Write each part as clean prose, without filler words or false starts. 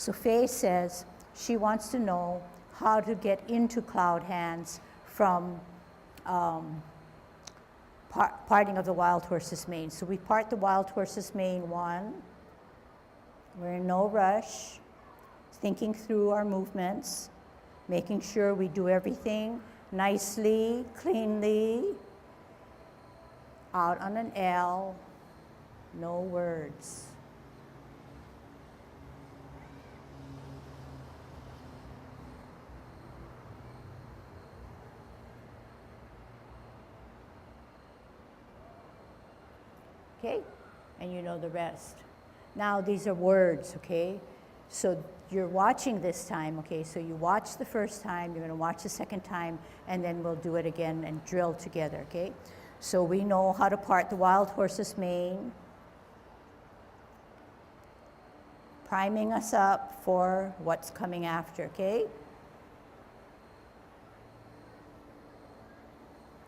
So Faye says she wants to know how to get into cloud hands from parting of the wild horse's mane. So we part the wild horse's mane, 1. We're in no rush, thinking through our movements, making sure we do everything nicely, cleanly, out on an L, no words. Okay, and you know the rest. Now these are words, okay? So you're watching this time, okay? So you watch the first time, you're gonna watch the second time, and then we'll do it again and drill together, okay? So we know how to part the wild horse's mane, priming us up for what's coming after, okay?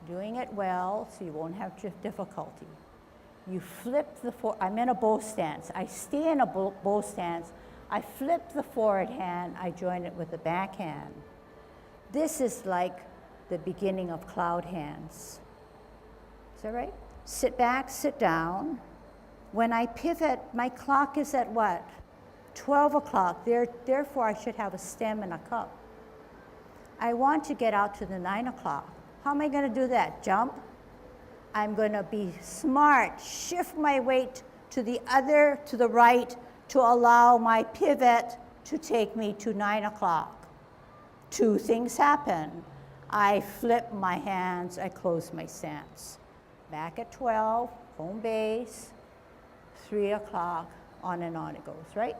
Doing it well so you won't have difficulty. You flip the I'm in a bow stance. I stay in a bow stance. I flip the forward hand. I join it with the back hand. This is like the beginning of cloud hands. Is that right? Sit back, sit down. When I pivot, my clock is at what? 12 o'clock. Therefore, I should have a stem and a cup. I want to get out to the 9 o'clock. How am I going to do that? Jump? I'm going to be smart, shift my weight to the right to allow my pivot to take me to 9 o'clock. 2 things happen. I flip my hands, I close my stance. Back at 12, home base, 3 o'clock, on and on it goes, right?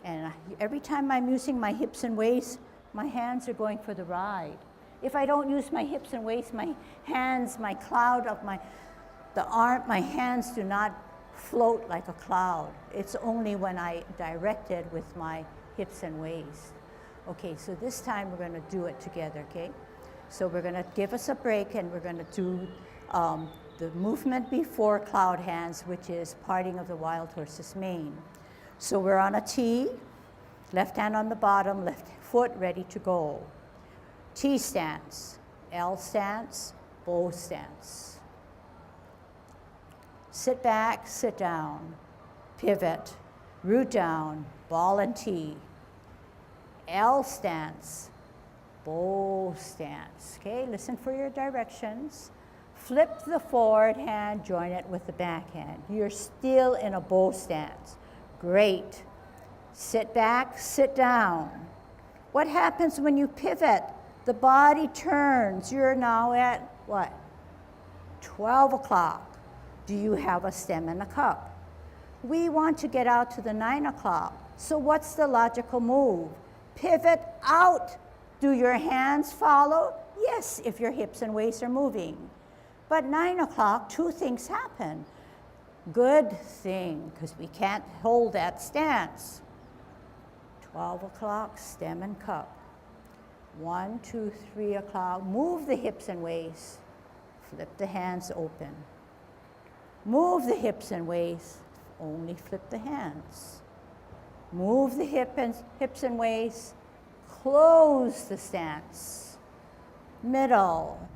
And every time I'm using my hips and waist, my hands are going for the ride. If I don't use my hips and waist, my hands, my cloud of my hands do not float like a cloud. It's only when I direct it with my hips and waist. Okay, so this time we're gonna do it together, okay? So we're gonna give us a break and we're gonna do the movement before cloud hands, which is parting of the wild horse's mane. So we're on a T, left hand on the bottom, left foot ready to go. T stance, L stance, bow stance. Sit back, sit down, pivot, root down, ball and T. L stance, bow stance. Okay, listen for your directions. Flip the forward hand, join it with the back hand. You're still in a bow stance. Great. Sit back, sit down. What happens when you pivot? The body turns. You're now at what? 12 o'clock. Do you have a stem and a cup? We want to get out to the 9 o'clock. So what's the logical move? Pivot out. Do your hands follow? Yes, if your hips and waist are moving. But 9 o'clock, 2 things happen. Good thing, because we can't hold that stance. 12 o'clock, stem and cup. 1, 2, 3 o'clock, move the hips and waist, flip the hands open. Move the hips and waist, only flip the hands. Move the hips and waist, close the stance. Middle,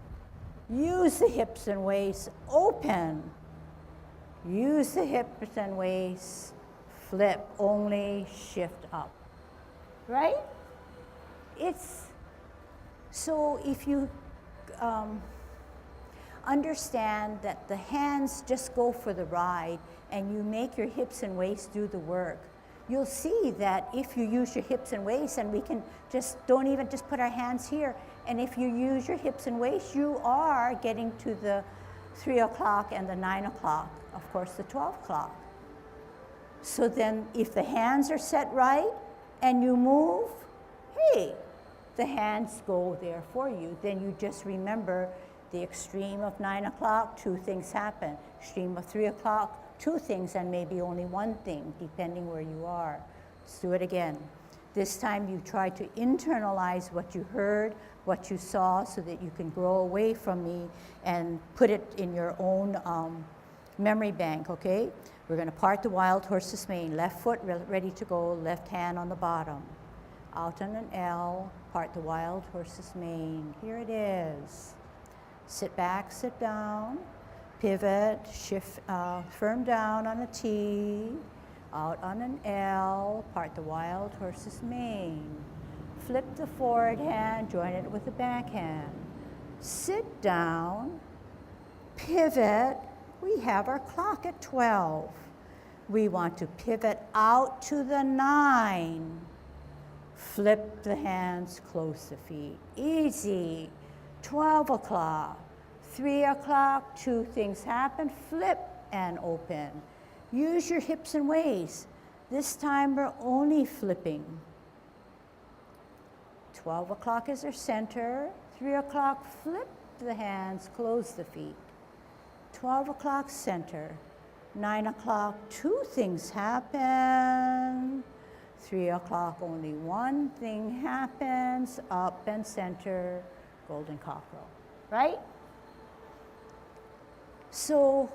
use the hips and waist, open. Use the hips and waist, flip, only shift up. Right? So if you understand that the hands just go for the ride and you make your hips and waist do the work, you'll see that if you use your hips and waist, and we can don't even just put our hands here, and if you use your hips and waist, you are getting to the 3 o'clock and the 9 o'clock, of course the 12 o'clock. So then if the hands are set right and you move, hey, the hands go there for you. Then you just remember the extreme of 9 o'clock, 2 things happen. Extreme of 3 o'clock, 2 things and maybe only 1 thing, depending where you are. Let's do it again. This time you try to internalize what you heard, what you saw, so that you can grow away from me and put it in your own memory bank, okay? We're going to part the wild horse's mane. Left foot ready to go, left hand on the bottom. Out on an L, part the wild horse's mane. Here it is. Sit back, sit down, pivot, shift, firm down on a T, out on an L, part the wild horse's mane. Flip the forward hand, join it with the backhand. Sit down, pivot. We have our clock at 12. We want to pivot out to the 9. Flip the hands, close the feet. Easy. 12 o'clock, 3 o'clock, 2 things happen, flip and open. Use your hips and waist. This time we're only flipping. 12 o'clock is our center. 3 o'clock, flip the hands, close the feet. 12 o'clock, center. 9 o'clock, 2 things happen. 3 o'clock, only 1 thing happens, up and center, golden cockerel, right? So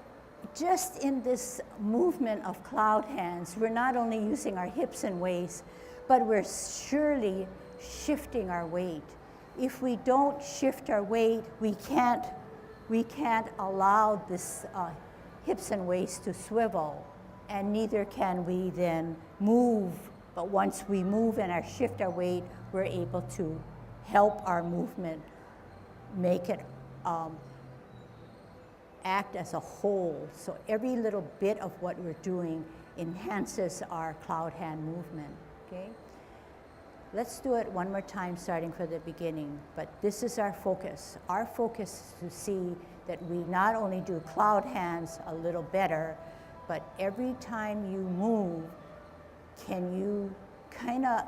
just in this movement of cloud hands, we're not only using our hips and waist, but we're surely shifting our weight. If we don't shift our weight, we can't allow this hips and waist to swivel, and neither can we then move. But once we move and shift our weight, we're able to help our movement make it act as a whole. So every little bit of what we're doing enhances our cloud hand movement, okay? Let's do it one more time, starting from the beginning. But this is our focus. Our focus is to see that we not only do cloud hands a little better, but every time you move, can you kind of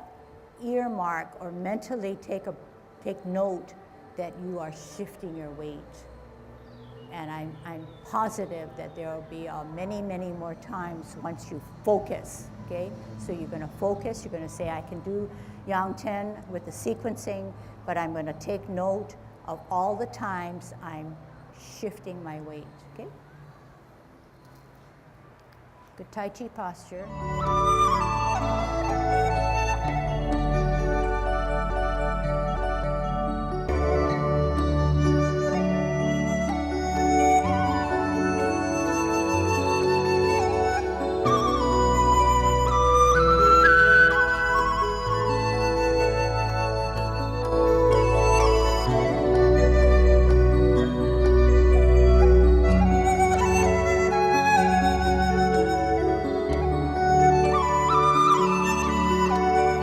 earmark or mentally take note that you are shifting your weight? And I'm positive that there will be many, many more times once you focus, okay? So you're going to focus, you're going to say, I can do Yang 10 with the sequencing, but I'm going to take note of all the times I'm shifting my weight, okay? Good Tai Chi posture.